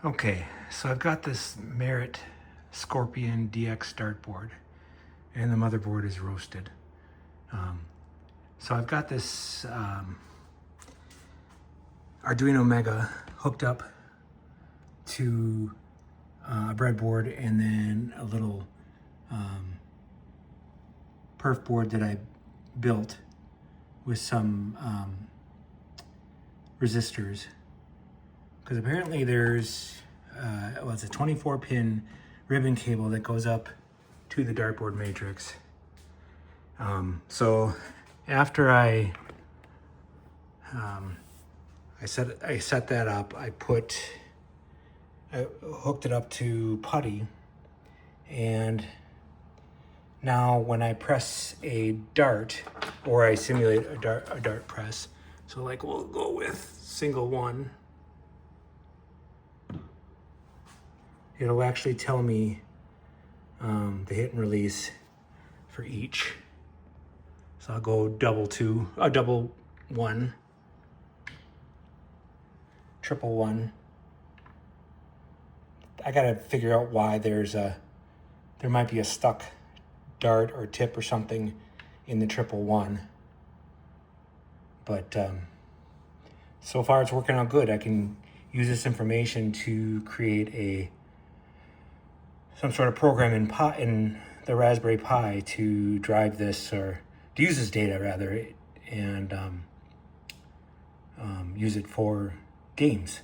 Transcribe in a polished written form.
Okay, so I've got this Merit Scorpion DX dartboard, and the motherboard is roasted. So I've got this Arduino Mega hooked up to a breadboard and then a little perf board that I built with some resistors. Because apparently there's, it's a 24-pin ribbon cable that goes up to the dartboard matrix. So after I set that up, I hooked it up to putty, and now when I press a dart, or I simulate a dart press, so like we'll go with single one, it'll actually tell me the hit and release for each. So I'll go double one, triple one. I gotta figure out why there might be a stuck dart or tip or something in the triple one. But so far it's working out good. I can use this information to create some sort of program in the Raspberry Pi to drive this, or to use this data rather, and use it for games.